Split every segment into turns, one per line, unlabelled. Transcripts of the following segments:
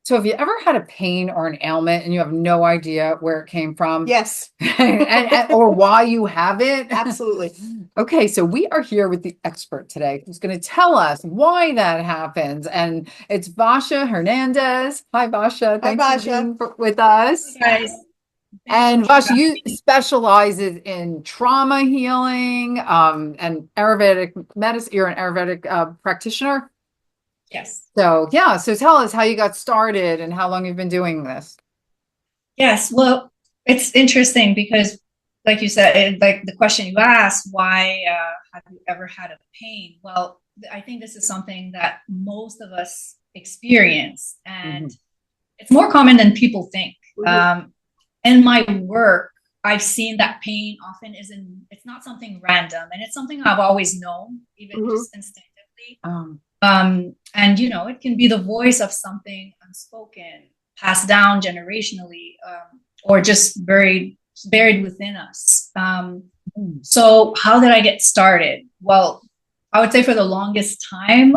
So have you ever had a pain or an ailment and you have no idea where it came from?
Yes,
Or why you have it?
absolutely.
Okay, so we are here with the expert today who's going to tell us why that happens. And it's Vasha Hernandez. Hi, Vasha.
Hi,
Thanks for
Basha.
being with us.
Guys, thank you so
And
much for
Vasha,
having
you
me.
specializes in trauma healing, and Ayurvedic medicine. You're an Ayurvedic practitioner.
Yes.
So yeah, so tell us how you got started and how long you've been doing this.
Yes. Well, it's interesting because, like you said, like the question you asked, why have you ever had a pain? Well, I think this is something that most of us experience, and
Mhm.
it's more common than people think.
Mhm.
Um, in my work, I've seen that pain often it's not something random, and it's something I've always known, even
Mhm.
just instinctively.
Um,
And it can be the voice of something unspoken, passed down generationally, or just buried within us.
mm,
So how did I get started? Well, I would say for the longest time,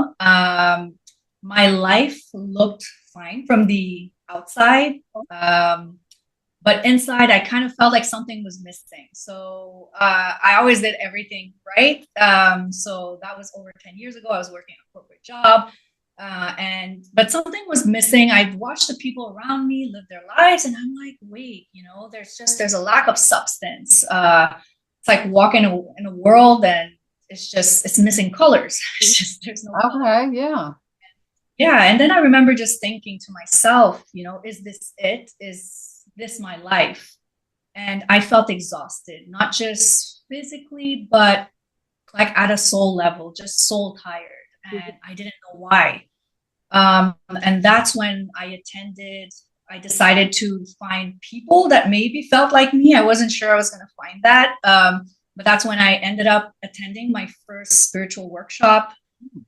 my life looked fine from the outside. Um, but inside, I kind of felt like something was missing. So I always did everything right. So that was over 10 years ago. I was working a corporate job. But something was missing. I've watched the people around me live their lives, and I'm like, wait, there's a lack of substance. It's like walking in a world, and it's missing colors. It's just there's no color.
okay, yeah.
Yeah, and then I remember just thinking to myself, is this it? Is this my life? And I felt exhausted, not just physically, but like at a soul level, just soul tired. And I didn't know why. And that's when I decided to find people that maybe felt like me. I wasn't sure I was going to find that. But that's when I ended up attending my first spiritual workshop.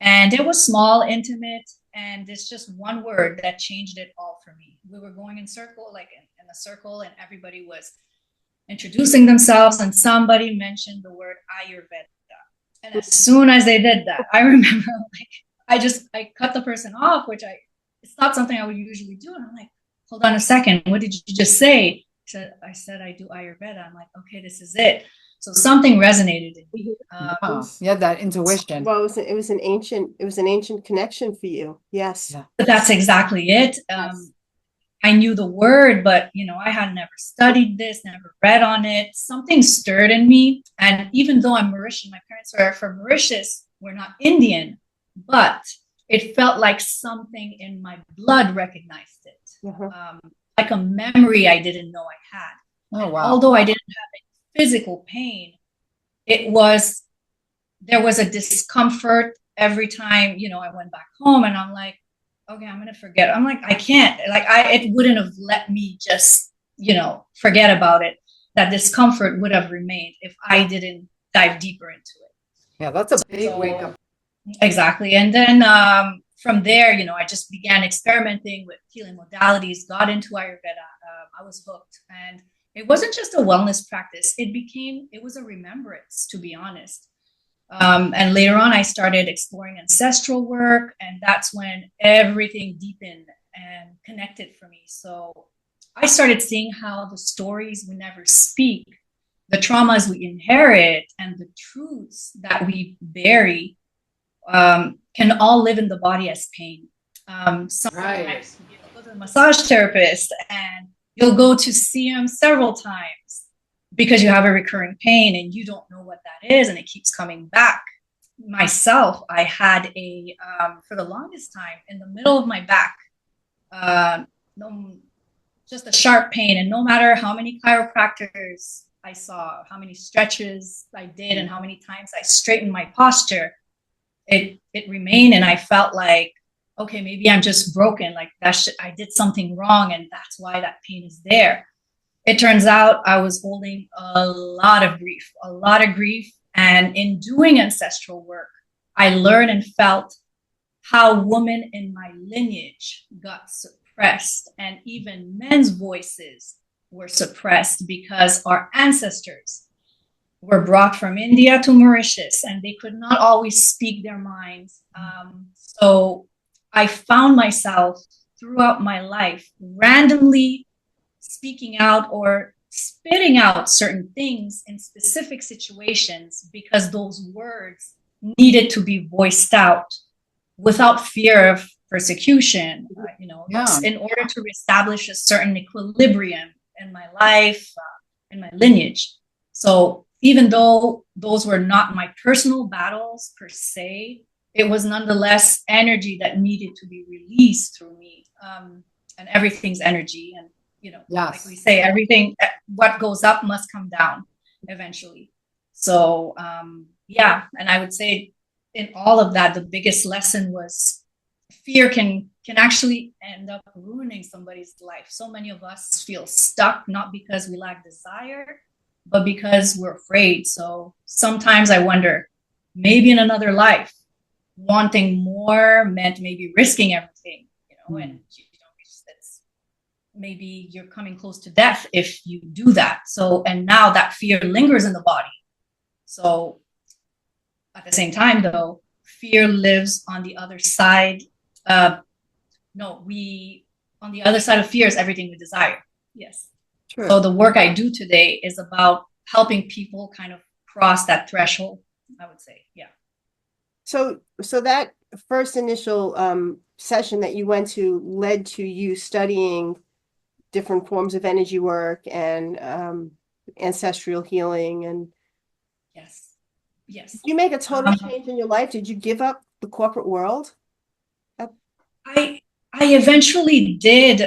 And it was small, intimate, and it's just one word that changed it all for me. We were going in circle, like in a circle, and everybody was introducing themselves, and somebody mentioned the word Ayurveda. And as soon as they did that, I remember like I cut the person off, it's not something I would usually do. And I'm like, hold on a second, what did you just say? I said I do Ayurveda. I'm like, okay, this is it. So something resonated in me.
Mhm.
Wow. Yeah, that intuition.
Well, it was an ancient connection for you. Yes.
Yeah.
But that's exactly it.
Yes.
I knew the word, but I had never studied this, never read on it. Something stirred in me. And even though I'm Mauritian, my parents are from Mauritius, we're not Indian, but it felt like something in my blood recognized it.
Uh-huh.
Like a memory I didn't know I had.
Oh,
And
wow.
although I didn't have any physical pain, it was there was a discomfort every time, I went back home, and I'm like, okay, I'm gonna forget. I'm like, I can't. Like it wouldn't have let me just, forget about it. That discomfort would have remained if I didn't dive deeper into it.
Yeah, that's a big wake
So
up.
exactly. And then from there, I just began experimenting with healing modalities, got into Ayurveda. I was hooked. And it wasn't just a wellness practice, it was a remembrance, to be honest. And later on, I started exploring ancestral work, and that's when everything deepened and connected for me. So I started seeing how the stories we never speak, the traumas we inherit, and the truths that we bury can all live in the body as pain.
Right.
Sometimes go to a massage therapist, and you'll go to see him several times because you have a recurring pain and you don't know what that is, and it keeps coming back. Myself, I had for the longest time in the middle of my back, uh, no, just a sharp pain. And no matter how many chiropractors I saw, how many stretches I did, and how many times I straightened my posture, it remained. And I felt like, okay, maybe I'm just broken. Like I did something wrong, and that's why that pain is there. It turns out I was holding a lot of grief, a lot of grief. And in doing ancestral work, I learned and felt how women in my lineage got suppressed, and even men's voices were suppressed because our ancestors were brought from India to Mauritius, and they could not always speak their minds. So I found myself throughout my life, randomly speaking out or spitting out certain things in specific situations because those words needed to be voiced out without fear of persecution,
Yeah.
in order to establish a certain equilibrium in my life, in my lineage. So even though those were not my personal battles per se, it was nonetheless energy that needed to be released through me. And everything's energy. And, like we
Yes.
say, everything, what goes up must come down eventually. So, yeah. And I would say in all of that, the biggest lesson was fear can actually end up ruining somebody's life. So many of us feel stuck, not because we lack desire, but because we're afraid. So sometimes I wonder, maybe in another life, wanting more meant maybe risking everything, and it's, maybe you're coming close to death if you do that. So, and now that fear lingers in the body. So at the same time, though, fear lives on the other side. On the other side of fear is everything we desire. Yes.
True.
So the work I do today is about helping people kind of cross that threshold, I would say. Yeah.
So that first initial session that you went to led to you studying different forms of energy work and ancestral healing. And
Yes. Yes.
did you make a total change in your life? Did you give up the corporate world?
I eventually did.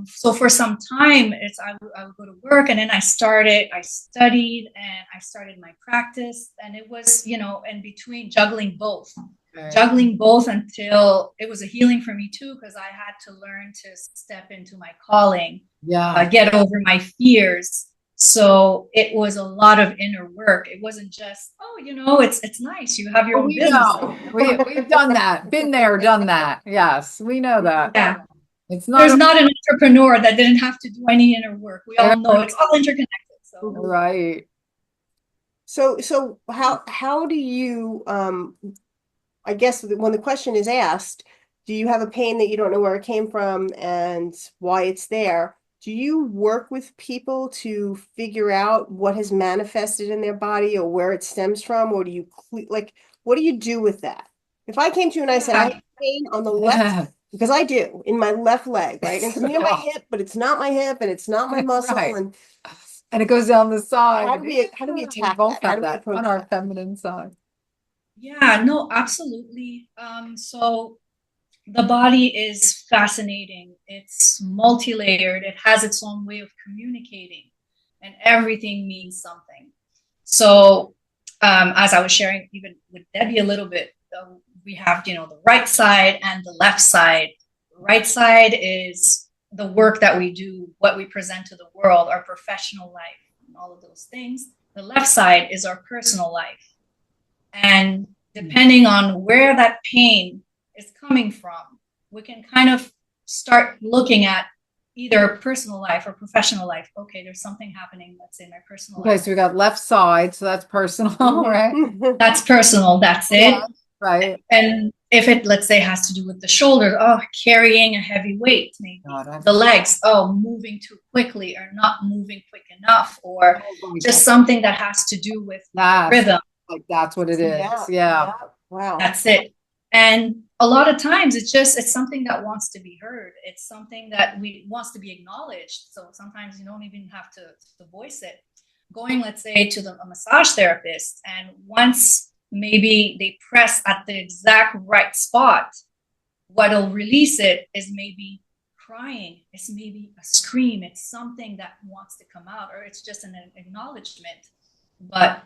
So for some time, I would go to work, and then I studied, and I started my practice, and it was, in between juggling both until it was a healing for me too, because I had to learn to step into my calling, get over my fears. So it was a lot of inner work. It wasn't just, it's nice. You have your own business.
We've done that, been there, done that. Yes, we know that.
Yeah.
It's not.
There's not an entrepreneur that didn't have to do any inner work. We all know it's all interconnected. So
right.
So how do you I guess when the question is asked, do you have a pain that you don't know where it came from and why it's there? Do you work with people to figure out what has manifested in their body or where it stems from? Or do you what do you do with that? If I came to you and I said, I have pain on the left, because I do, in my left leg, right? It's near my hip, but it's not my hip and it's not my muscle.
Right. And it goes down the side.
How do we attack
both
that? How
have
do we
that
approach
on our
that?
feminine side?
yeah, no, absolutely. So the body is fascinating. It's multi-layered. It has its own way of communicating, and everything means something. So, as I was sharing even with Debbie a little bit, we have, the right side and the left side. The right side is the work that we do, what we present to the world, our professional life, and all of those things. The left side is our personal life. And depending on where that pain is coming from, we can kind of start looking at either personal life or professional life. Okay, there's something happening, let's say, in my personal life.
Okay, so we got left side, so that's personal, right?
That's personal, that's it.
Yeah, right.
And if it, let's say, has to do with the shoulders, carrying a heavy weight, maybe. The legs, moving too quickly or not moving quick enough, or just something that has to do with rhythm.
Like that's what it is.
Yeah. Wow.
That's it. And a lot of times it's something that wants to be heard. It's something that wants to be acknowledged. So sometimes you don't even have to voice it. Going, let's say, to a massage therapist, and once maybe they press at the exact right spot, what'll release it is maybe crying. It's maybe a scream. It's something that wants to come out, or it's just an acknowledgement. But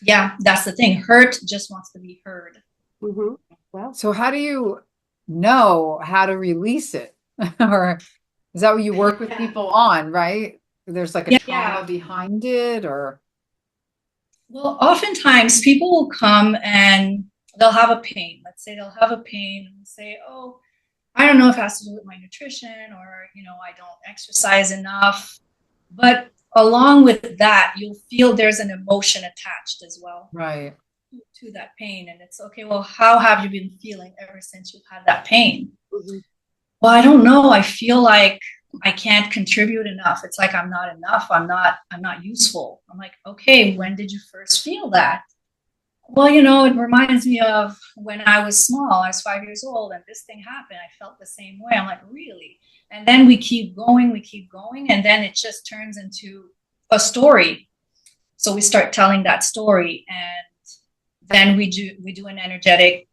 yeah, that's the thing. Hurt just wants to be heard.
Mm-hmm. Well,
so how do you know how to release it? Or is that what you work with people on, right? There's like a trauma behind it, or?
Well, oftentimes people will come and they'll have a pain. Let's say they'll have a pain and say, I don't know if it has to do with my nutrition, or, I don't exercise enough. But along with that, you'll feel there's an emotion attached as well.
Right.
To that pain. And it's okay, well, how have you been feeling ever since you've had that pain?
Mm-hmm.
Well, I don't know. I feel like I can't contribute enough. It's like I'm not enough. I'm not useful. I'm like, okay, when did you first feel that? Well, it reminds me of when I was small. I was 5 years old and this thing happened. I felt the same way. I'm like, really? And then we keep going, and then it just turns into a story. So we start telling that story, and then we do an energetic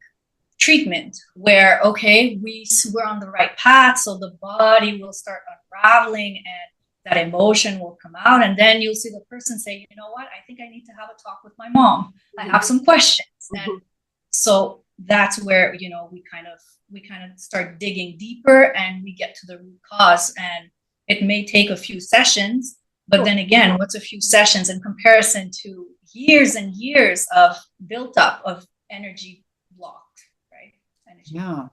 treatment where, okay, we're on the right path, so the body will start unraveling and that emotion will come out, and then you'll see the person say, you know what, I think I need to have a talk with my mom. I have some questions. And so that's where we kind of start digging deeper, and we get to the root cause. And it may take a few sessions, but then again, what's a few sessions in comparison to years and years of built up of energy blocked, right? Energy.
Yeah.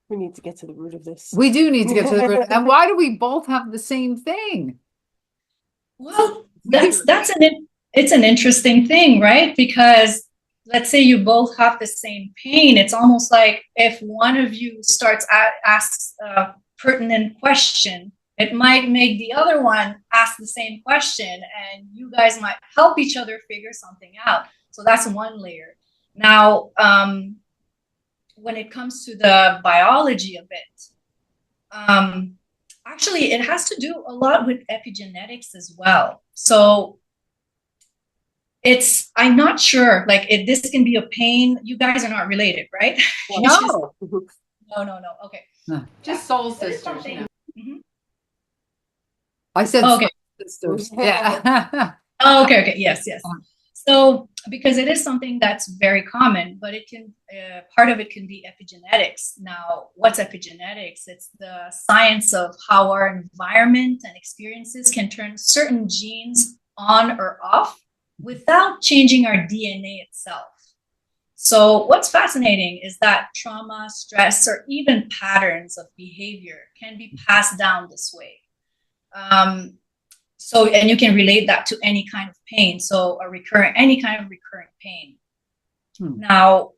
We need to get to the root of this.
We do need to get to the root. And why do we both have the same thing?
Well, it's an interesting thing, right? Because let's say you both have the same pain. It's almost like if one of you asks a pertinent question, it might make the other one ask the same question, and you guys might help each other figure something out. So that's one layer. Now, when it comes to the biology of it, actually, it has to do a lot with epigenetics as well. So I'm not sure, like, if this can be a pain. You guys are not related, right?
No.
No. Okay.
Just soul sisters.
Mhm.
I said
Okay.
soul sisters. Yeah.
Oh, okay. Yes. So, because it is something that's very common, but it can, part of it can be epigenetics. Now, what's epigenetics? It's the science of how our environment and experiences can turn certain genes on or off without changing our DNA itself. So what's fascinating is that trauma, stress, or even patterns of behavior can be passed down this way. And you can relate that to any kind of pain. So any kind of recurrent pain. Now,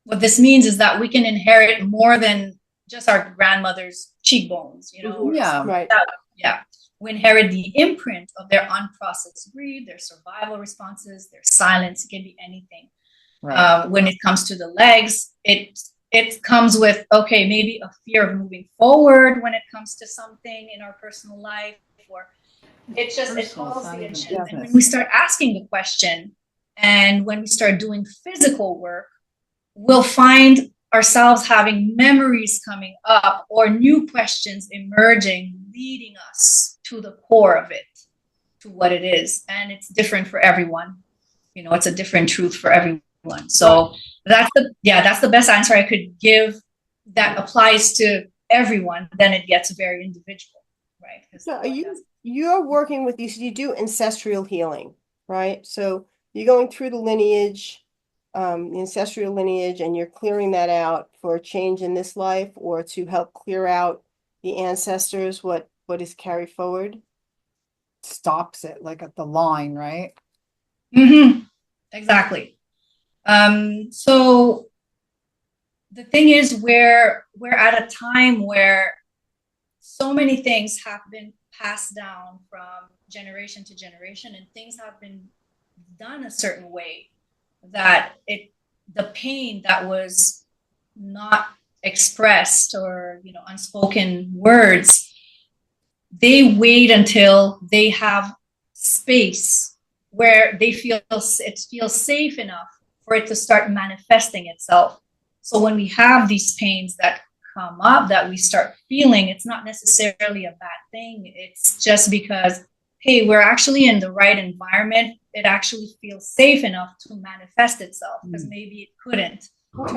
what this means is that we can inherit more than just our grandmother's cheekbones,
Yeah.
Right.
Yeah. We inherit the imprint of their unprocessed grief, their survival responses, their silence. It can be anything.
Right.
When it comes to the legs, it comes with, okay, maybe a fear of moving forward when it comes to something in our personal life, or it calls the attention. And when we start asking the question, and when we start doing physical work, we'll find ourselves having memories coming up or new questions emerging, leading us to the core of it, to what it is. And it's different for everyone. It's a different truth for everyone. So that's the best answer I could give that applies to everyone. Then it gets very individual, right?
So you're working with you do ancestral healing, right? So you're going through the lineage, the ancestral lineage, and you're clearing that out for a change in this life, or to help clear out the ancestors, what is carried forward.
Stops it like at the line, right?
Mm-hmm. Exactly. So the thing is, we're at a time where so many things have been passed down from generation to generation, and things have been done a certain way that the pain that was not expressed, or unspoken words, they wait until they have space where it feels safe enough for it to start manifesting itself. So when we have these pains that come up, that we start feeling, it's not necessarily a bad thing. It's just because, hey, we're actually in the right environment. It actually feels safe enough to manifest itself, because maybe it couldn't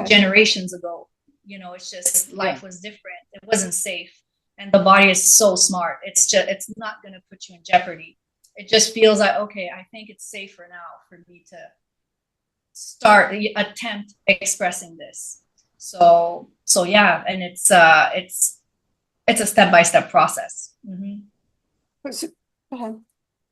generations ago. It's just life was different. It wasn't safe. And the body is so smart. It's not going to put you in jeopardy. It just feels like, okay, I think it's safer now for me to attempt expressing this. So yeah, and it's a step-by-step process.
So, go ahead.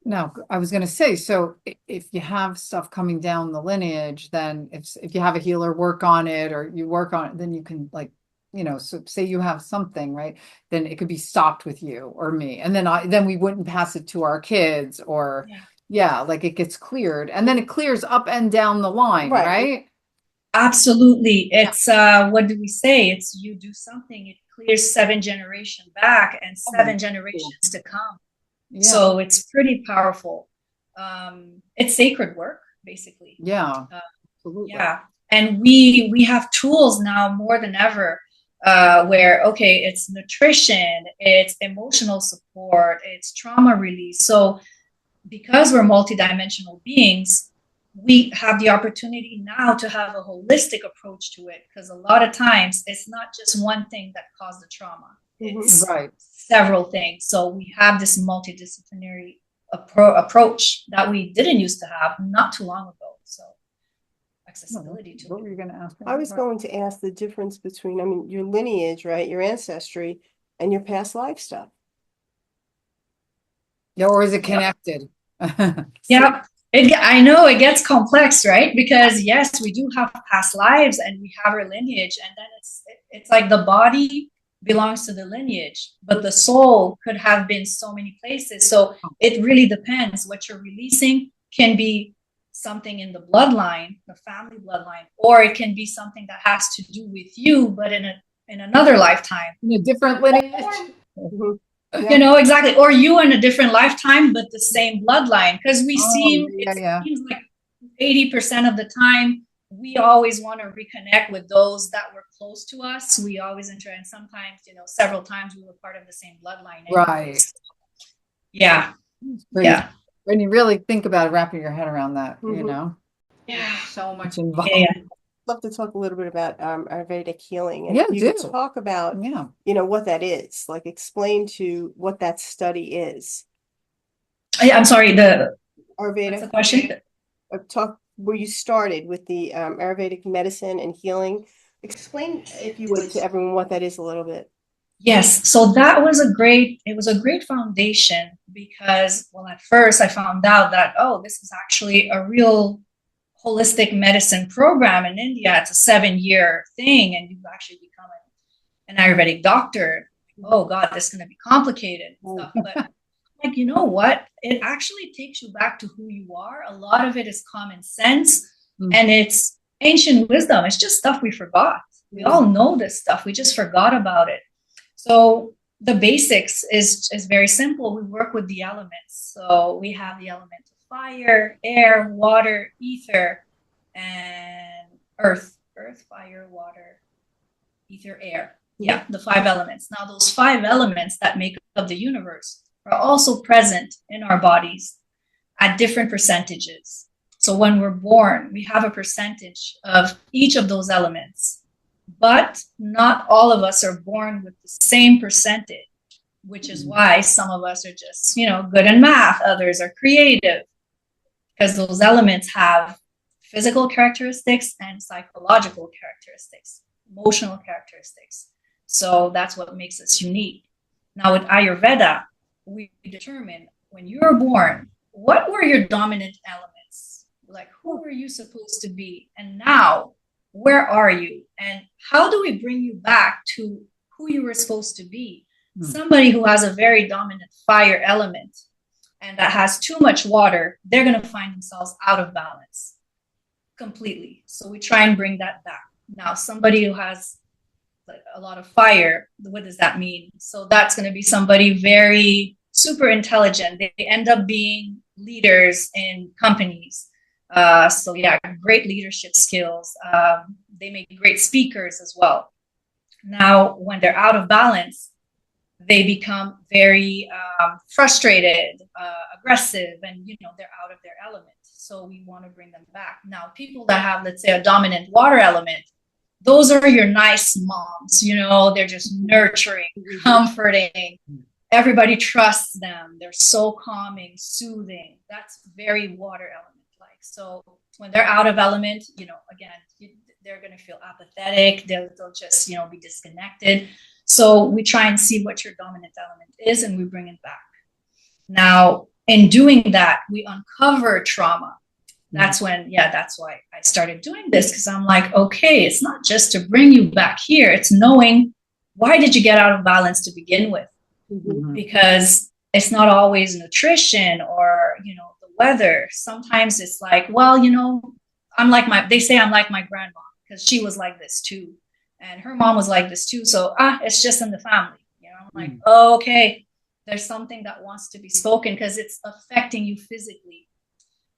Now, I was going to say, so if you have stuff coming down the lineage, then if you have a healer work on it or you work on it, then you can like, so say you have something, right? Then it could be stopped with you or me. And then we wouldn't pass it to our kids or like it gets cleared and then it clears up and down the line, right?
Absolutely. It's what do we say? It's you do something, it clears 7 generations back and 7 generations to come. So it's pretty powerful. It's sacred work, basically.
Absolutely.
And we have tools now more than ever, where it's nutrition, it's emotional support, it's trauma release. So because we're multidimensional beings, we have the opportunity now to have a holistic approach to it, because a lot of times it's not just one thing that caused the trauma. It's several things. So we have this multidisciplinary approach that we didn't used to have not too long ago. So accessibility to
what were you going to ask me?
I was going to ask the difference between, I mean, your lineage, right, your ancestry, and your past life stuff.
Yeah, or is it connected?
I know it gets complex, right? Because yes, we do have past lives and we have our lineage, and then it's like the body belongs to the lineage, but the soul could have been so many places. So it really depends. What you're releasing can be something in the bloodline, the family bloodline, or it can be something that has to do with you, but in another lifetime,
in a different lineage.
Exactly. Or you in a different lifetime, but the same bloodline. Because it seems like 80% of the time, we always want to reconnect with those that were close to us. We always enter, and sometimes, several times we were part of the same bloodline.
Right.
Yeah.
Yeah. When you really think about it, wrapping your head around that, so much involved.
I'd love to talk a little bit about Ayurvedic healing, and you talk about what that is, like explain to what that study is.
I'm sorry, the
Ayurvedic.
What's the question?
Talk where you started with the Ayurvedic medicine and healing. Explain, if you would, to everyone what that is a little bit.
Yes, so that was a great foundation, because at first I found out that this is actually a real holistic medicine program in India. It's a 7-year thing, and you actually become an Ayurvedic doctor. Oh God, this is going to be complicated and stuff. But like, you know what? It actually takes you back to who you are. A lot of it is common sense, and it's ancient wisdom. It's just stuff we forgot. We all know this stuff. We just forgot about it. So the basics is very simple. We work with the elements. So we have the element of fire, air, water, ether, and earth. Earth, fire, water, ether, air. Yeah, the 5 elements. Now, those 5 elements that make up the universe are also present in our bodies at different percentages. So when we're born, we have a percentage of each of those elements. But not all of us are born with the same percentage, which is why some of us are just, good in math. Others are creative, because those elements have physical characteristics and psychological characteristics, emotional characteristics. So that's what makes us unique. Now with Ayurveda, we determine when you were born, what were your dominant elements? Like, who were you supposed to be? And now, where are you? And how do we bring you back to who you were supposed to be? Somebody who has a very dominant fire element and that has too much water, they're going to find themselves out of balance completely. So we try and bring that back. Now, somebody who has a lot of fire, what does that mean? So that's going to be somebody very super intelligent. They end up being leaders in companies. So yeah, great leadership skills. They make great speakers as well. Now, when they're out of balance, they become very frustrated, aggressive, and they're out of their element. So we want to bring them back. Now, people that have, let's say, a dominant water element, those are your nice moms. They're just nurturing, comforting. Everybody trusts them. They're so calming, soothing. That's very water element. So when they're out of element, again, they're going to feel apathetic. They'll just, be disconnected. So we try and see what your dominant element is, and we bring it back. Now, in doing that, we uncover trauma. That's when, that's why I started doing this, because I'm like, okay, it's not just to bring you back here. It's knowing, why did you get out of balance to begin with? Because it's not always nutrition or, the weather. Sometimes it's like, well, they say I'm like my grandma, because she was like this too. And her mom was like this too. So, it's just in the family. I'm like, oh, okay, there's something that wants to be spoken because it's affecting you physically.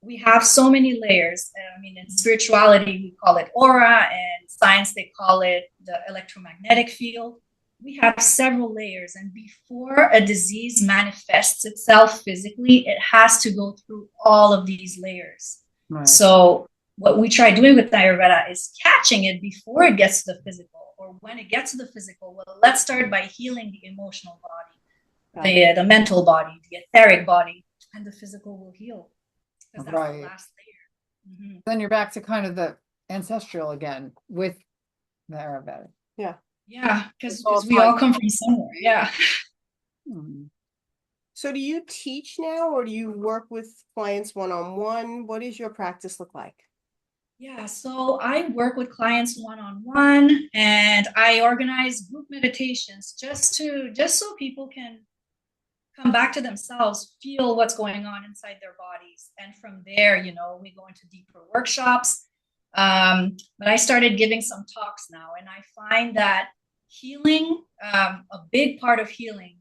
We have so many layers. I mean, in spirituality, we call it aura, and science, they call it the electromagnetic field. We have several layers, and before a disease manifests itself physically, it has to go through all of these layers. Right. So what we try doing with Ayurveda is catching it before it gets to the physical, or when it gets to the physical. Well, let's start by healing the emotional body, the mental body, the etheric body, and the physical will heal. Because that's the last layer.
Then you're back to kind of the ancestral again with the Ayurveda.
Yeah, because we all come from somewhere. Yeah.
So do you teach now, or do you work with clients one-on-one? What does your practice look like?
Yeah, so I work with clients one-on-one, and I organize group meditations just so people can come back to themselves, feel what's going on inside their bodies. And from there, we go into deeper workshops. But I started giving some talks now, and I find that healing, a big part of healing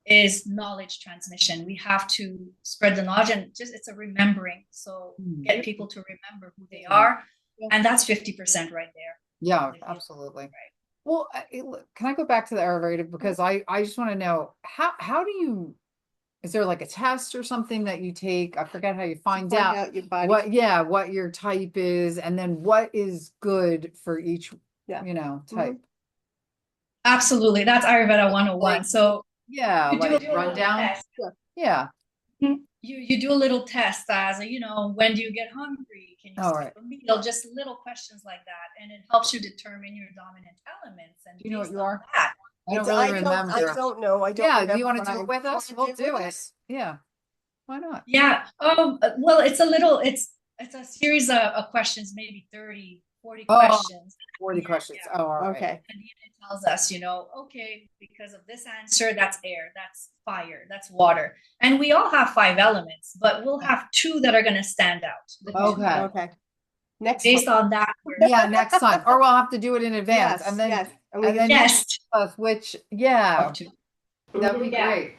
is knowledge transmission. We have to spread the knowledge, and it's a remembering. So get people to remember who they are. And that's 50% right there.
Yeah, absolutely. Right. Well, can I go back to the Ayurveda? Because I just want to know, how do you, is there like a test or something that you take? I forget how you find out
your body.
what your type is, and then what is good for each, type.
Absolutely. That's Ayurveda 101. So
like rundown. Yeah.
You do a little test as, when do you get hungry? Can you skip a meal? Just little questions like that. And it helps you determine your dominant elements. And
you know what you are?
That,
I don't really remember.
I don't know. I don't.
Do you want to do it with us? We'll do it. Yeah. Why not?
Yeah. Well, it's a series of questions, maybe 30, 40 questions.
40 questions. Yeah. Oh, all right.
Okay.
And it tells us, okay, because of this answer, that's air, that's fire, that's water. And we all have 5 elements, but we'll have 2 that are going to stand out.
Okay.
Based on that.
Next time. Or we'll have to do it in advance. And then, which, that'd be great.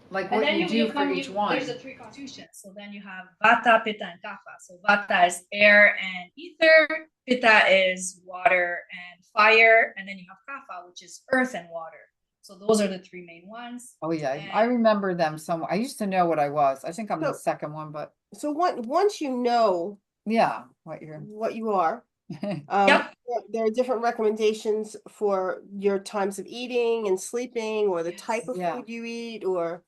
Like what you do for each one.
There's a 3 constitutions. So then you have Vata, Pitta, and Kapha. So Vata is air and ether. Pitta is water and fire. And then you have Kapha, which is earth and water. So those are the 3 main ones.
Oh yeah, I remember them somewhere. I used to know what I was. I think I'm the second one, but
so once you know,
what
you are. There are different recommendations for your times of eating and sleeping, or the type of food you eat, or.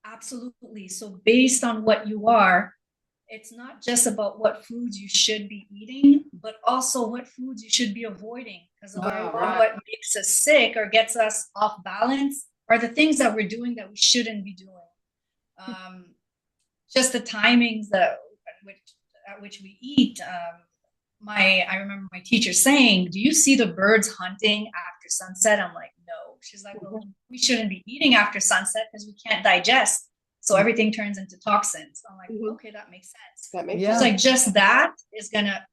Absolutely. So based on what you are, it's not just about what foods you should be eating, but also what foods you should be avoiding. Because what makes us sick or gets us off balance are the things that we're doing that we shouldn't be doing. Just the timings at which we eat. I remember my teacher saying, "Do you see the birds hunting after sunset?" I'm like, "No." She's like, "Well, we shouldn't be eating after sunset because we can't digest. So everything turns into toxins." I'm like, okay, that makes sense.
That makes
sense. Like just that is gonna,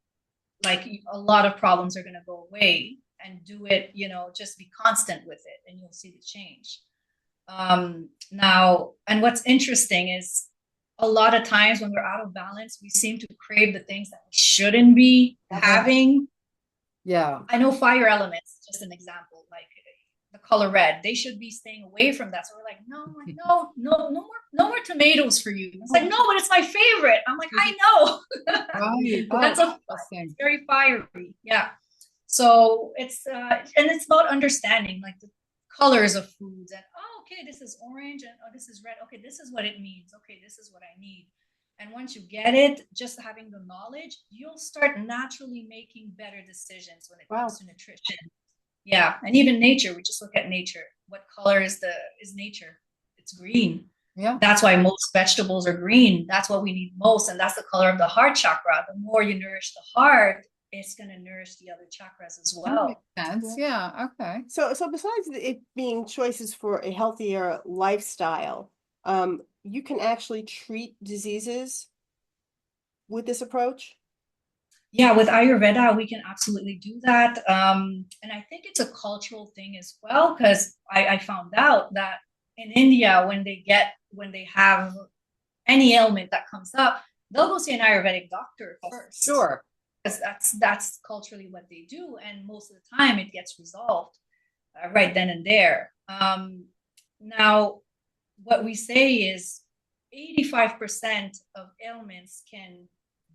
like a lot of problems are gonna go away, and do it, just be constant with it and you'll see the change. Now, and what's interesting is a lot of times when we're out of balance, we seem to crave the things that we shouldn't be having.
Yeah.
I know fire elements, just an example, like the color red, they should be staying away from that. So we're like, no more tomatoes for you. It's like, no, but it's my favorite. I'm like, I know. It's very fiery. Yeah. So it's and it's about understanding like the colors of foods, and okay, this is orange, and this is red. Okay, this is what it means. Okay, this is what I need. And once you get it, just having the knowledge, you'll start naturally making better decisions when it comes to nutrition. Yeah, and even nature. We just look at nature. What color is nature? It's green.
Yeah.
That's why most vegetables are green. That's what we need most. And that's the color of the heart chakra. The more you nourish the heart, it's going to nourish the other chakras as
That makes
well.
sense. Yeah. Okay.
So besides it being choices for a healthier lifestyle, you can actually treat diseases with this approach?
Yeah, with Ayurveda, we can absolutely do that. And I think it's a cultural thing as well, because I found out that in India, when they have any ailment that comes up, they'll go see an Ayurvedic doctor first,
Sure.
because that's culturally what they do, and most of the time it gets resolved right then and there. Now, what we say is 85% of ailments can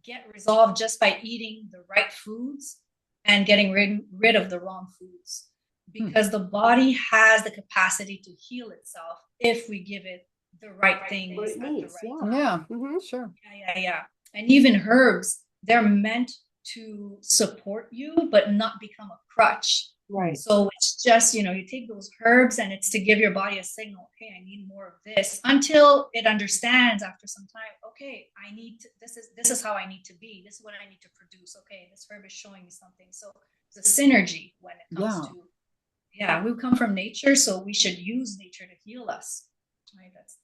get resolved just by eating the right foods and getting rid of the wrong foods, because the body has the capacity to heal itself if we give it the right things
What it
at the
needs,
right
yeah.
time.
Yeah.
Mm-hmm.
Sure.
Yeah. And even herbs, they're meant to support you, but not become a crutch.
Right.
So it's just, you take those herbs and it's to give your body a signal, okay, I need more of this, until it understands after some time, okay, this is how I need to be. This is what I need to produce. Okay, this herb is showing me something. So it's a synergy when it comes
Yeah.
to, yeah, we come from nature, so we should use nature to heal us. Right? That's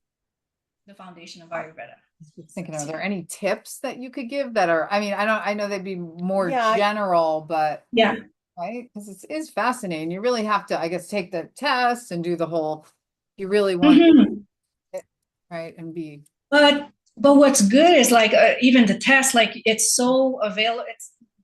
the foundation of Ayurveda.
Just thinking, are there any tips that you could give that are, I mean, I know they'd be more
Yeah.
general, but
Yeah.
right? Because it is fascinating. You really have to, I guess, take the test and do the whole, you really want
Mhm.
it, right? And be,
But what's good is like even the test, like it's so available.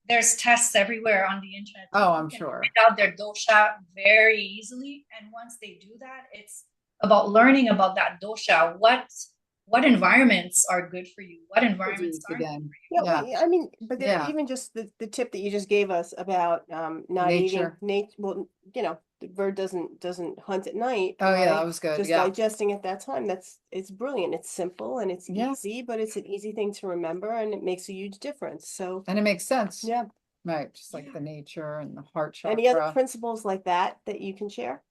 There's tests everywhere on the internet.
oh,
People
I'm
can
sure.
find out their dosha very easily, and once they do that, it's about learning about that dosha. What environments are good for you? What environments
Disease
aren't?
again.
Yeah,
Yeah.
well, I mean, but
Yeah.
even just the tip that you just gave us about not eating
Nature.
well, the bird doesn't hunt at night,
Oh, yeah, that
right?
was good.
Just
Yeah.
digesting at that time. It's brilliant. It's simple and it's
Yeah.
easy, but it's an easy thing to remember and it makes a huge difference. So
And it makes sense.
yeah.
Right. Just like
Yeah.
the nature and the heart
Any other
chakra.
principles like that you can share?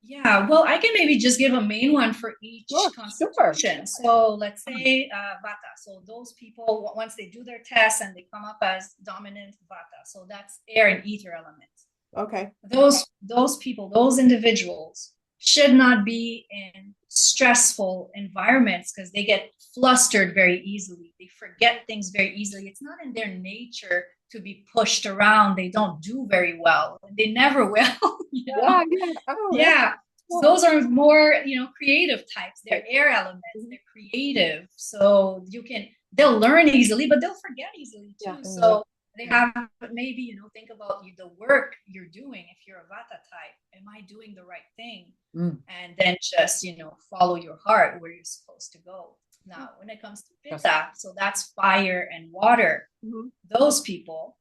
Yeah, well, I can maybe just give a main one for each
Sure.
constitution. So let's say Vata. So those people, once they do their test and they come up as dominant Vata, so that's air and ether elements.
Okay.
Those people, those individuals should not be in stressful environments because they get flustered very easily. They forget things very easily. It's not in their nature to be pushed around. They don't do very well, and they never will.
Yeah. Oh,
Yeah.
yeah.
Those are more, creative types. They're air elements. They're creative. So they'll learn easily, but they'll forget easily too.
Yeah.
So they have maybe, think about the work you're doing. If you're a Vata type, am I doing the right thing? And then just, follow your heart where you're supposed to go. Now, when it comes to Pitta, so that's fire and water. Those people,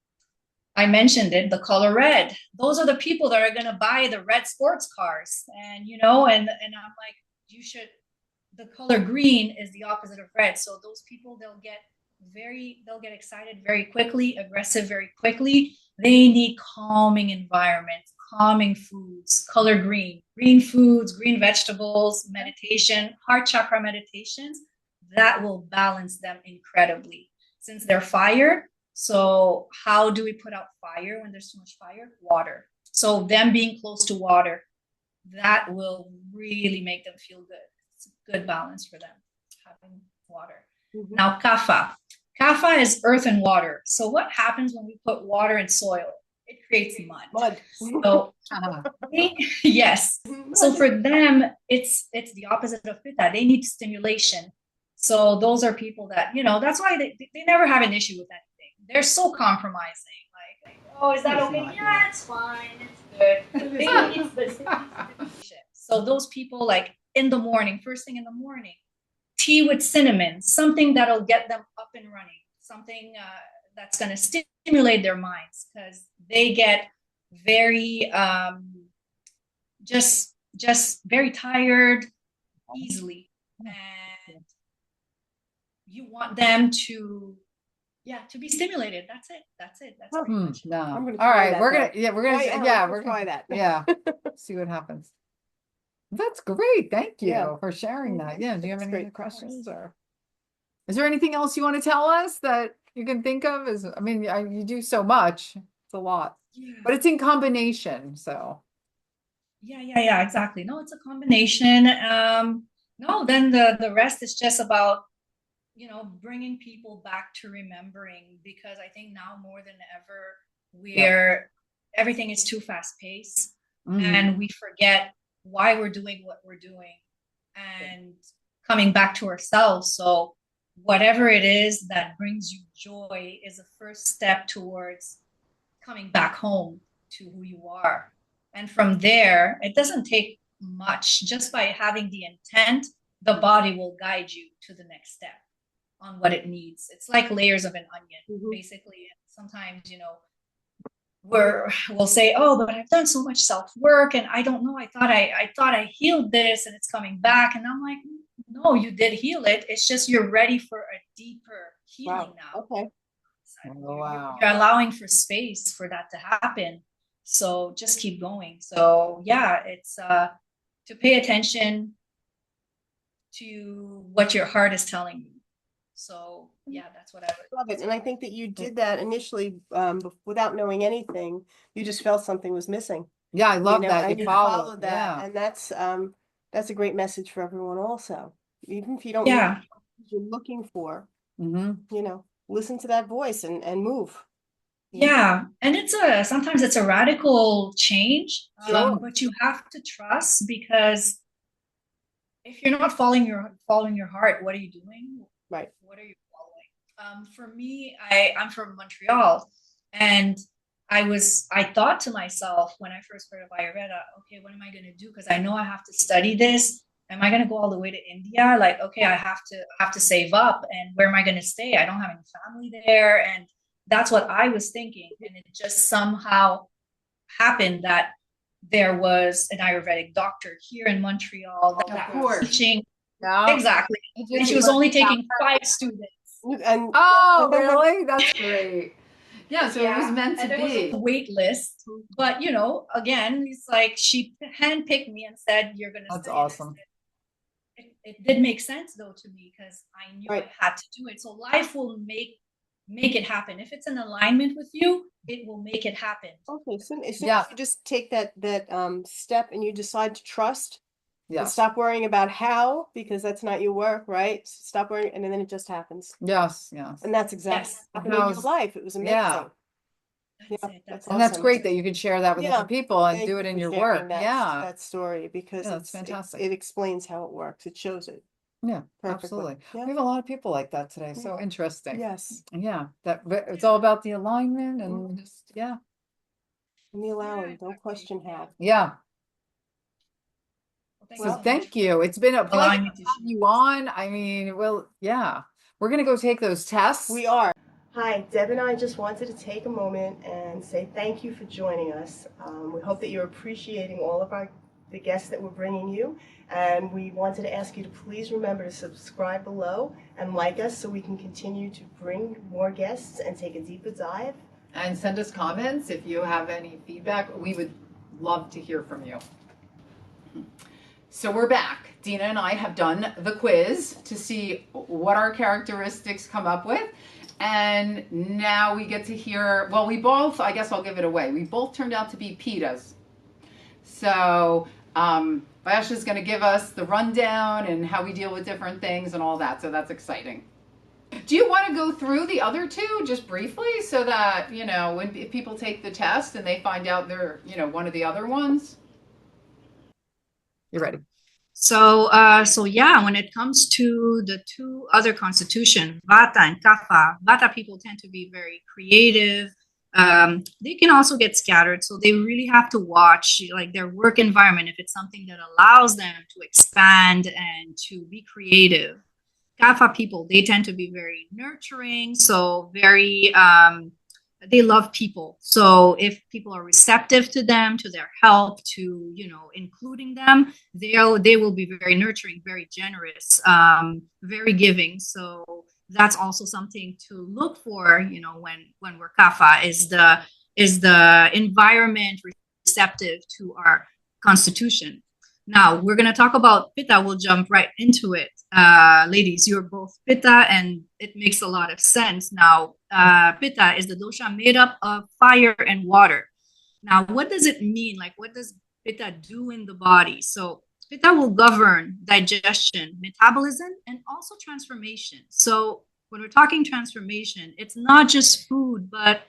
I mentioned it, the color red. Those are the people that are going to buy the red sports cars. And, and I'm like, the color green is the opposite of red. So those people, they'll get excited very quickly, aggressive very quickly. They need calming environments, calming foods, color green foods, green vegetables, meditation, heart chakra meditations, that will balance them incredibly. Since they're fire, so how do we put out fire when there's too much fire? Water. So them being close to water, that will really make them feel good. It's a good balance for them, having water. Now, kapha. Kapha is earth and water. So what happens when we put water in soil? It creates mud. So yes. So for them, it's the opposite of pitta. They need stimulation. So those are people that, that's why they never have an issue with anything. They're so compromising. Like, oh, is that okay? Yeah, it's fine. It's good. So those people, like in the morning, first thing in the morning, tea with cinnamon, something that'll get them up and running, something that's going to stimulate their minds, because they get very just very tired easily, and you want them to be stimulated. That's it. That's pretty much it.
No.
I'm gonna
All right,
try that,
we're gonna
we're gonna
try that.
yeah,
See what happens. That's great. Thank you
Yeah.
for sharing that. Yeah. Do you have
That's
any
great.
other questions, or is there anything else you want to tell us that you can think of? I mean, you do so much. It's a lot,
Yeah.
but it's in combination. So,
Yeah, exactly. No, it's a combination. No, then the rest is just about, bringing people back to remembering, because I think now more than ever,
yeah.
everything is too fast paced,
Mhm.
and we forget why we're doing what we're doing, and coming back to ourselves. So whatever it is that brings you joy is a first step towards coming back home to who you are. And from there, it doesn't take much. Just by having the intent, the body will guide you to the next step on what it needs. It's like layers of an onion, basically. And sometimes, we'll say, oh, but I've done so much self-work and I don't know. I thought I healed this and it's coming back. And I'm like, no, you did heal it. It's just you're ready for a deeper healing
Wow.
now.
Okay.
Oh, wow.
You're allowing for space for that to happen. So just keep going. So yeah, it's to pay attention to what your heart is telling you. So yeah, that's what I would
Love it. And I think that you did that initially, without knowing anything. You just felt something was missing,
Yeah, I love that.
and
You
you
follow.
followed that.
Yeah.
And that's a great message for everyone also. Even if you don't know
yeah.
what you're looking for,
Hmm.
listen to that voice and move.
Yeah, and sometimes it's a radical change,
Sure.
but you have to trust, because if you're not following your heart, what are you doing?
Right.
What are you following? For me, I'm from Montreal, and I thought to myself when I first heard of Ayurveda, okay, what am I going to do? Because I know I have to study this. Am I going to go all the way to India? Like, okay, I have to save up, and where am I going to stay? I don't have any family there, and that's what I was thinking. And it just somehow happened that there was an Ayurvedic doctor here in Montreal
Of
that was
course.
teaching.
Yeah.
Exactly.
It
And
just
she was
worked
only
out
taking five
perfect.
students.
And
Oh, really? That's great. Yeah, so it was
Yeah.
meant to
And there was a
be.
wait list. But, again, it's like she handpicked me and said, you're going to
That's
study. And I
awesome.
said, it did make sense, though, to me, because I knew
Right.
I had to do it. So life will make it happen. If it's in alignment with you, it will make it happen.
Okay, so as soon
Yeah.
as you just take that step and you decide to trust and
Yes.
stop worrying about how, because that's not your work, right? Stop worrying, and then it just happens.
Yes. Yes.
And that's exactly
Yes.
what happened in your
How's-
life. It was amazing.
Yeah.
That's
Yeah,
it.
that's
And that's
awesome.
great that you can share that with
Yeah.
other people and
Thank
do
you
it in
for
your
sharing
work.
that
Yeah.
that story, because
Yeah, that's fantastic.
it explains how it works. It shows it
Yeah,
perfectly.
absolutely.
Yeah.
We have a lot of people like that today. So
Yeah.
interesting.
Yes.
Yeah, it's all about the alignment and just, yeah.
And the allowing.
Yeah,
Don't
exactly.
question how.
Yeah.
Well, thanks
So
so much
thank
for
you. It's been a pleasure
allowing
to
me
have
to share.
you on. I mean, well, yeah, we're gonna go take those tests.
We are. Hi, Deb and I just wanted to take a moment and say thank you for joining us. We hope that you're appreciating all of the guests that we're bringing you, and we wanted to ask you to please remember to subscribe below and like us so we can continue to bring more guests and take a deeper dive.
And send us comments if you have any feedback. We would love to hear from you. So we're back. Dina and I have done the quiz to see what our characteristics come up with. And now we get to hear, well, we both, I guess I'll give it away. We both turned out to be PETAs. So Vyasha is going to give us the rundown and how we deal with different things and all that. So that's exciting. Do you want to go through the other two just briefly so that, if people take the test and they find out they're, one of the other ones? You're ready.
So yeah, when it comes to the two other constitution, Vata and Kapha, Vata people tend to be very creative. They can also get scattered, so they really have to watch like their work environment if it's something that allows them to expand and to be creative. Kapha people, they tend to be very nurturing, so very they love people. So if people are receptive to them, to their help, to including them, they will be very nurturing, very generous, very giving. So that's also something to look for. When we're Kapha, is the environment receptive to our constitution. Now we're going to talk about pitta. We'll jump right into it. Ladies, you're both pitta, and it makes a lot of sense. Now, pitta is the dosha made up of fire and water. Now, what does it mean? Like, what does pitta do in the body? So, pitta will govern digestion, metabolism, and also transformation. So, when we're talking transformation, it's not just food, but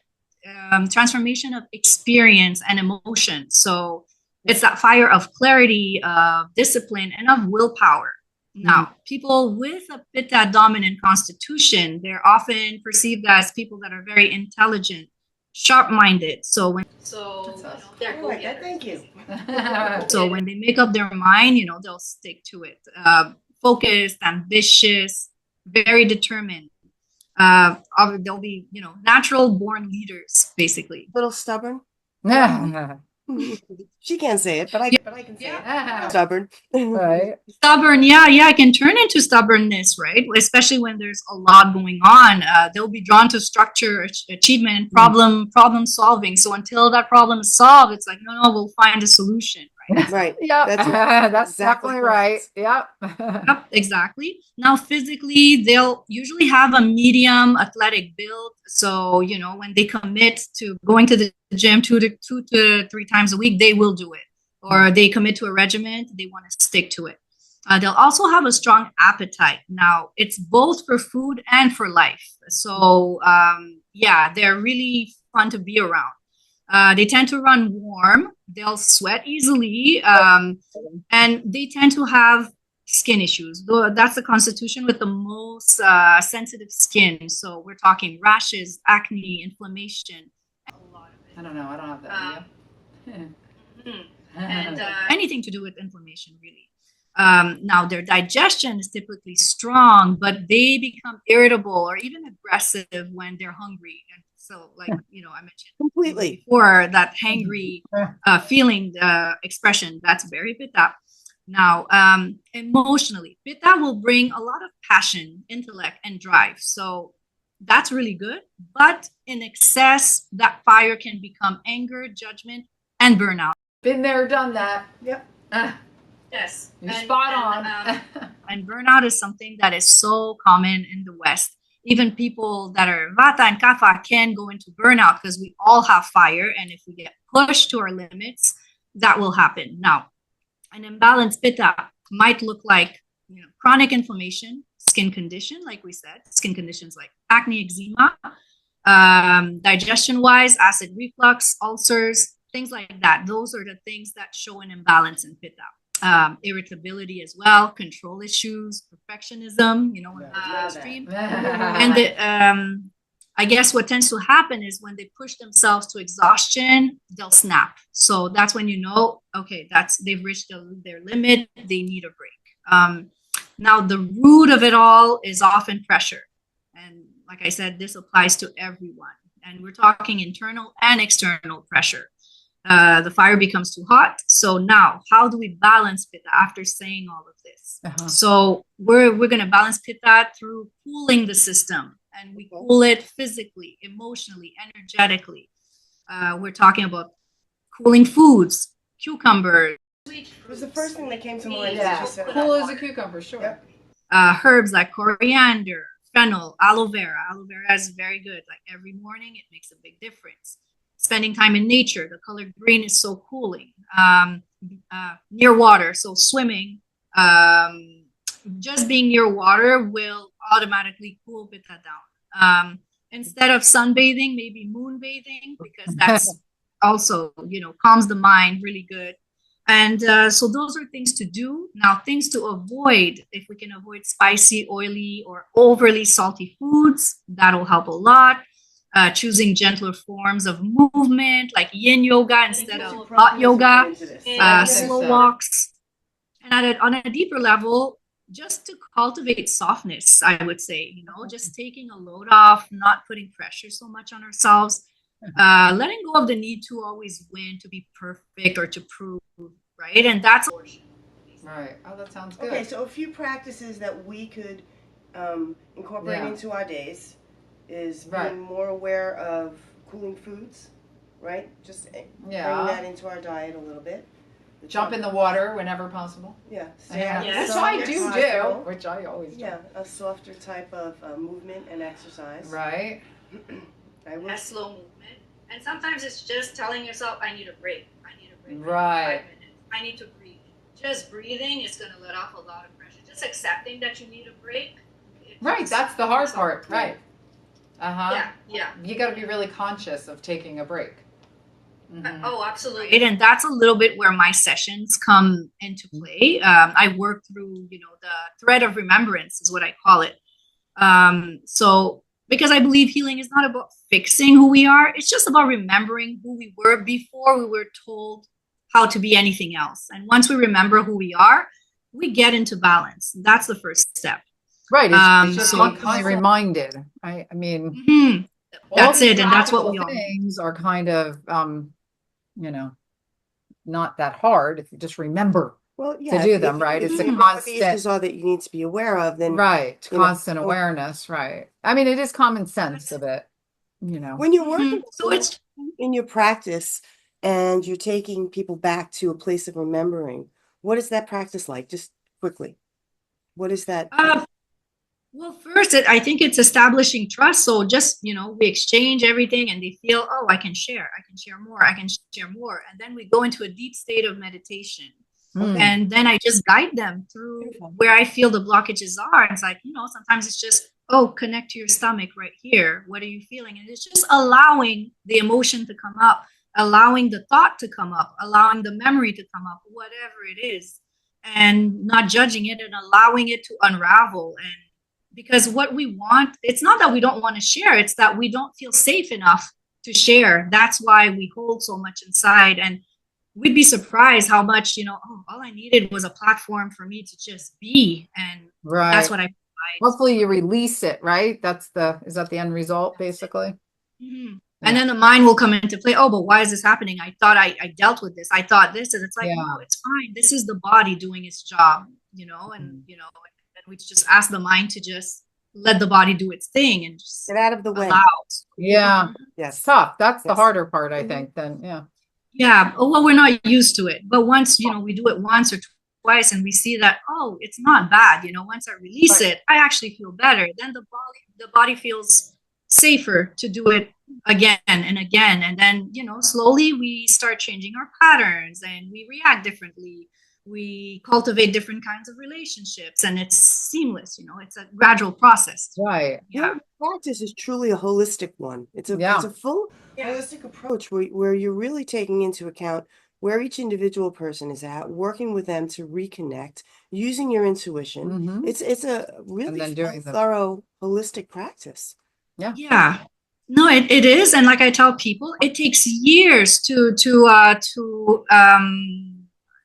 transformation of experience and emotion. So, it's that fire of clarity, of discipline, and of willpower. Now, people with a pitta dominant constitution, they're often perceived as people that are very intelligent, sharp-minded. They're
go-getters. Thank you.
So when they make up their mind, they'll stick to it. Focused, ambitious, very determined. They'll be, natural born leaders, basically.
Little stubborn.
Yeah.
She can't say it, but I can say it. Stubborn.
Right.
Stubborn, yeah, it can turn into stubbornness, right? Especially when there's a lot going on. They'll be drawn to structure, achievement, problem solving. So until that problem is solved, it's like, no, we'll find a solution, right?
Right.
Yeah, that's
exactly
definitely right. Yep.
Yep, exactly. Now, physically, they'll usually have a medium athletic build. So, when they commit to going to the gym two to three times a week, they will do it. Or they commit to a regimen, they want to stick to it. They'll also have a strong appetite. Now, it's both for food and for life. So, they're really fun to be around. They tend to run warm. They'll sweat easily, and they tend to have skin issues. That's the constitution with the most sensitive skin. So we're talking rashes, acne, inflammation.
I don't know. I don't have that.
And anything to do with inflammation, really. Now, their digestion is typically strong, but they become irritable or even aggressive when they're hungry. And so, I mentioned
completely
before, that hangry feeling, expression, that's very pitta. Now, emotionally, pitta will bring a lot of passion, intellect, and drive. So that's really good. But in excess, that fire can become anger, judgment, and burnout.
Been there, done that.
Yep.
Yes.
You're spot on.
And burnout is something that is so common in the West. Even people that are Vata and Kapha can go into burnout because we all have fire. And if we get pushed to our limits, that will happen. Now, an imbalanced pitta might look like chronic inflammation, skin condition, like we said, skin conditions like acne, eczema, digestion-wise, acid reflux, ulcers, things like that. Those are the things that show an imbalance in pitta. Irritability as well, control issues, perfectionism, extreme. And I guess what tends to happen is when they push themselves to exhaustion, they'll snap. So that's when okay, they've reached their limit, they need a break. Now, the root of it all is often pressure. And like I said, this applies to everyone. And we're talking internal and external pressure. The fire becomes too hot. So now, how do we balance pitta after saying all of this? So we're going to balance pitta through cooling the system, and we cool it physically, emotionally, energetically. We're talking about cooling foods, cucumbers.
It was the first thing that came to mind.
Yeah, cool as a cucumber, sure.
Yep.
Herbs like coriander, fennel, aloe vera. Aloe vera is very good. Like every morning, it makes a big difference. Spending time in nature, the color green is so cooling. Near water, so swimming, just being near water will automatically cool pitta down. Instead of sunbathing, maybe moon bathing, because that's also, calms the mind really good. And so those are things to do. Now, things to avoid, if we can avoid spicy, oily, or overly salty foods, that'll help a lot. Choosing gentler forms of movement like yin yoga instead of hot yoga, slow walks. And on a deeper level, just to cultivate softness, I would say, just taking a load off, not putting pressure so much on ourselves, letting go of the need to always win, to be perfect, or to prove, right? And that's
right. Oh, that sounds good.
Okay, so a few practices that we could incorporate into our days is being more aware of cooling foods, right? Just bring that into our diet a little bit.
Jump in the water whenever possible.
Yeah.
Yeah.
Yes.
Which I
Possible.
do, which I always do.
Yeah, a softer type of movement and exercise.
Right.
I will.
A slow movement. And sometimes it's just telling yourself, I need a break. I need a break.
Right.
5 minutes. I need to breathe. Just breathing is going to let off a lot of pressure. Just accepting that you need a break.
Right. That's the hard part. Right.
Yeah. Yeah.
You got to be really conscious of taking a break.
Oh, absolutely. And that's a little bit where my sessions come into play. I work through, the thread of remembrance is what I call it. So because I believe healing is not about fixing who we are, it's just about remembering who we were before we were told how to be anything else. And once we remember who we are, we get into balance. That's the first step.
Right. It's just constantly reminded. I mean,
that's it. And that's what we all
things are kind of, not that hard if you just remember to do them, right? It's a constant.
The issues are that you need to be aware of, then
right, constant awareness, right? I mean, it is common sense of it,
When you're working so it's in your practice and you're taking people back to a place of remembering, what is that practice like? Just quickly, what is that?
Well, first, I think it's establishing trust. So just, we exchange everything and they feel, oh, I can share more, I can share more. And then we go into a deep state of meditation. And then I just guide them through where I feel the blockages are. It's like, sometimes it's just, oh, connect to your stomach right here. What are you feeling? And it's just allowing the emotion to come up, allowing the thought to come up, allowing the memory to come up, whatever it is, and not judging it and allowing it to unravel. And because what we want, it's not that we don't want to share, it's that we don't feel safe enough to share. That's why we hold so much inside. And we'd be surprised how much, all I needed was a platform for me to just be. And that's what I provide.
Hopefully you release it, right? Is that the end result, basically?
Mm-hmm. Yeah. And then the mind will come into play. Oh, but why is this happening? I thought I dealt with this. I thought this. And it's like, no, it's fine. This is the body doing its job, and we just ask the mind to just let the body do its thing and just
get out of the way.
Yeah. Yes. Tough. That's the harder part, I think, then. Yeah.
Yeah. Well, we're not used to it. But once, we do it once or twice and we see that, oh, it's not bad. Once I release it, I actually feel better. Then the body feels safer to do it again and again. And then, slowly we start changing our patterns and we react differently. We cultivate different kinds of relationships and it's seamless, it's a gradual process.
Right.
Yeah. Practice is truly a holistic one. It's a full holistic approach where you're really taking into account where each individual person is at, working with them to reconnect, using your intuition. It's a really thorough holistic practice.
Yeah.
Yeah. No, it is. And like I tell people, it takes years to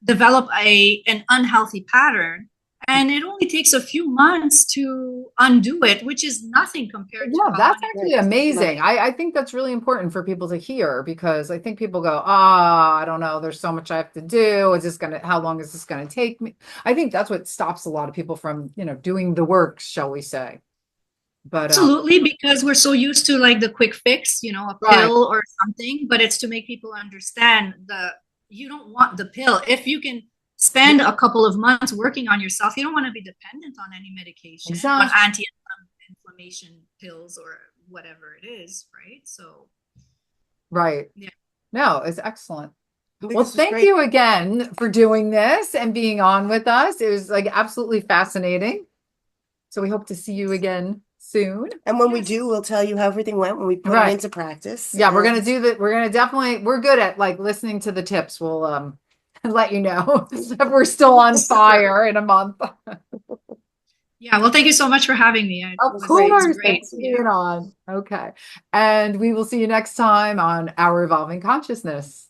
develop an unhealthy pattern, and it only takes a few months to undo it, which is nothing compared to
that's actually amazing. I think that's really important for people to hear, because I think people go, I don't know, there's so much I have to do, how long is this gonna take me? I think that's what stops a lot of people from doing the work, shall we say. But
absolutely, because we're so used to like the quick fix, a pill or something, but it's to make people understand you don't want the pill. If you can spend a couple of months working on yourself, you don't want to be dependent on any medication, on anti-inflammation pills or whatever it is, right? So,
right. Yeah. No, it's excellent. Well, thank you again for doing this and being on with us. It was like absolutely fascinating. So we hope to see you again soon.
And when we do, we'll tell you how everything went when we put it into practice.
Yeah, we're gonna do that. We're good at like listening to the tips. We'll let you know if we're still on fire in a month.
Yeah, well, thank you so much for having me.
Of course, thanks for being on. Okay, and we will see you next time on Our Evolving Consciousness.